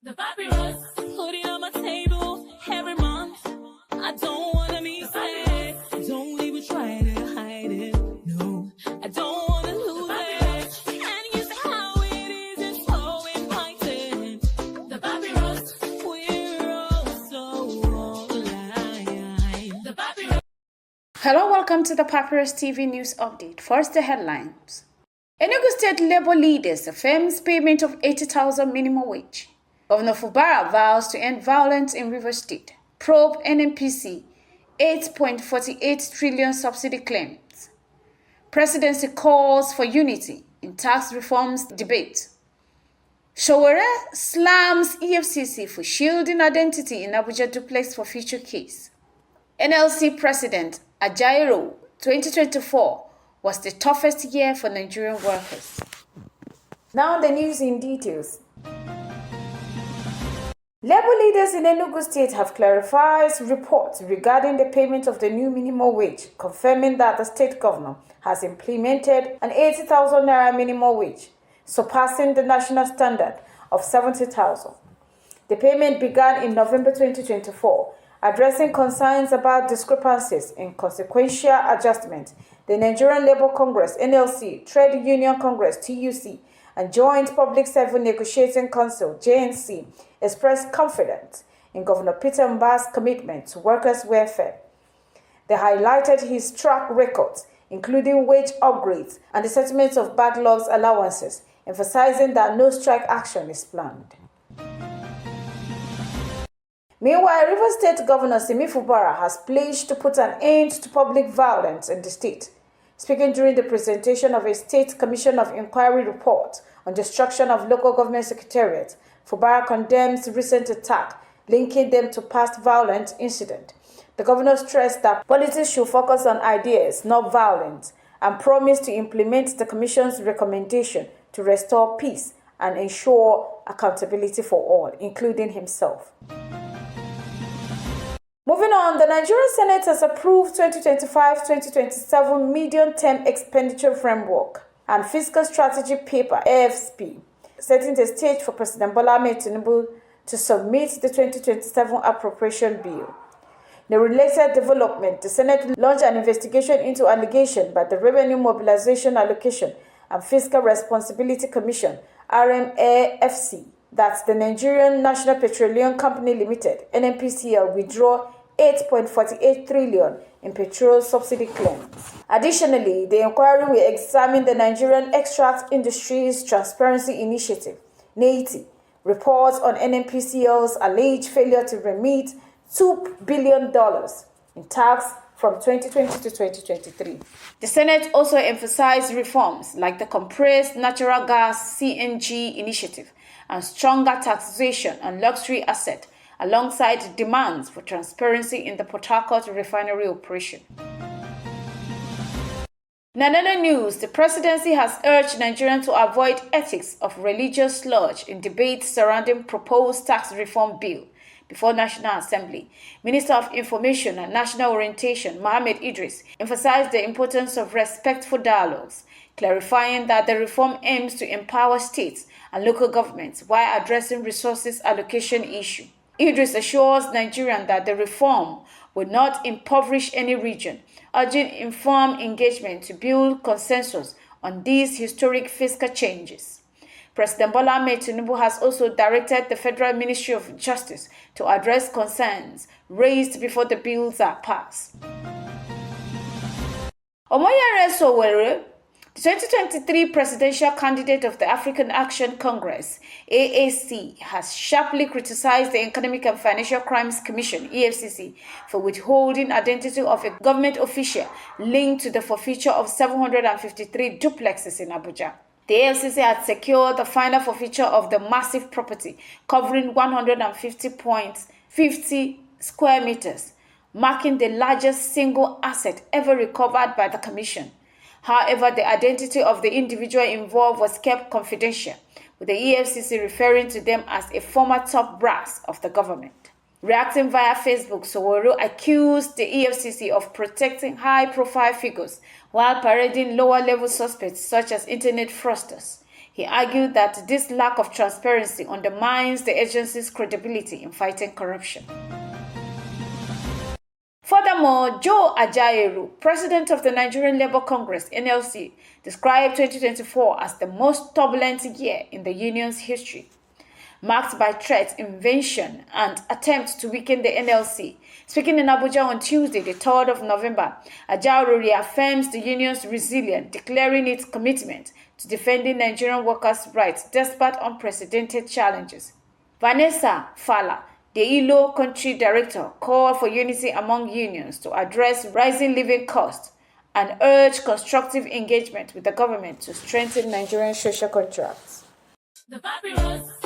The papyrus, putting on my table every month. I don't wanna be sad. Don't even try to hide it. No, I don't wanna lose it. And you say how it is, it's so inviting. The papyrus, we're all so alive. The papyrus. Hello, welcome to the Papyrus TV News Update. First, the headlines. Enugu State Labour leaders affirms payment of 80,000 minimum wage. Governor Fubara vows to end violence in River State. Probe NNPC 8.48 trillion subsidy claims. Presidency calls for unity in tax reforms debate. Showore slams EFCC for shielding identity in Abuja duplex for future case. NLC President Ajaero 2024 was the toughest year for Nigerian workers. Now the news in details. Labour leaders in Enugu State have clarified reports regarding the payment of the new minimum wage, confirming that the state governor has implemented an 80,000 naira minimum wage, surpassing the national standard of 70,000. The payment began in November 2024, addressing concerns about discrepancies in consequential adjustment. The Nigerian Labour Congress (NLC), Trade Union Congress (TUC), and Joint Public Service Negotiating Council (JNC) expressed confidence in Governor Peter Mba's commitment to workers' welfare. They highlighted his track records, including wage upgrades and the settlement of backlogs allowances, emphasizing that no strike action is planned. Meanwhile, River State Governor Simi Fubara has pledged to put an end to public violence in the state. Speaking during the presentation of a State Commission of Inquiry report on destruction of local government secretariats, Fubara condemns recent attack, linking them to past violent incident. The governor stressed that politics should focus on ideas, not violence, and promised to implement the Commission's recommendation to restore peace and ensure accountability for all, including himself. Moving on, the Nigerian Senate has approved 2025-2027 medium-term expenditure framework and fiscal strategy paper (AFSP), setting the stage for President Bola Ahmed Tinubu to submit the 2027 appropriation bill. In a related development, the Senate launched an investigation into allegation by the Revenue Mobilization Allocation and Fiscal Responsibility Commission (RMAFC) that the Nigerian National Petroleum Company Limited (NNPCL) withdraw 8.48 trillion in petrol subsidy claims. Additionally, the inquiry will examine the Nigerian Extract Industries Transparency Initiative (N80) reports on NNPCL's alleged failure to remit $2 billion in tax from 2020 to 2023. The Senate also emphasized reforms like the compressed natural gas (CNG) initiative and stronger taxation on luxury assets, alongside demands for transparency in the Port Harcourt refinery operation. In another news, the presidency has urged Nigerians to avoid ethics of religious sludge in debates surrounding proposed tax reform bill before National Assembly. Minister of Information and National Orientation, Mohammed Idris, emphasized the importance of respectful dialogues, clarifying that the reform aims to empower states and local governments while addressing resources allocation issue. Idris assures Nigerians that the reform will not impoverish any region, urging informed engagement to build consensus on these historic fiscal changes. President Bola Ahmed Tinubu has also directed the Federal Ministry of Justice to address concerns raised before the bills are passed. Omoyele Sowore, the 2023 presidential candidate of the African Action Congress, AAC, has sharply criticized the Economic and Financial Crimes Commission, EFCC, for withholding identity of a government official linked to the forfeiture of 753 duplexes in Abuja. The EFCC had secured the final forfeiture of the massive property, covering 150.50 square meters, marking the largest single asset ever recovered by the Commission. However, the identity of the individual involved was kept confidential, with the EFCC referring to them as a former top brass of the government. Reacting via Facebook, Sowore accused the EFCC of protecting high-profile figures while parading lower-level suspects such as internet fraudsters. He argued that this lack of transparency undermines the agency's credibility in fighting corruption. Furthermore, Joe Ajaero, president of the Nigerian Labour Congress (NLC), described 2024 as the most turbulent year in the union's history, marked by threats, invasion, and attempts to weaken the NLC. Speaking in Abuja on Tuesday, the 3rd of November, Ajaero reaffirms the union's resilience, declaring its commitment to defending Nigerian workers' rights despite unprecedented challenges. Vanessa Fala, the ILO country director, called for unity among unions to address rising living costs and urged constructive engagement with the government to strengthen Nigerian social contracts. The papyrus.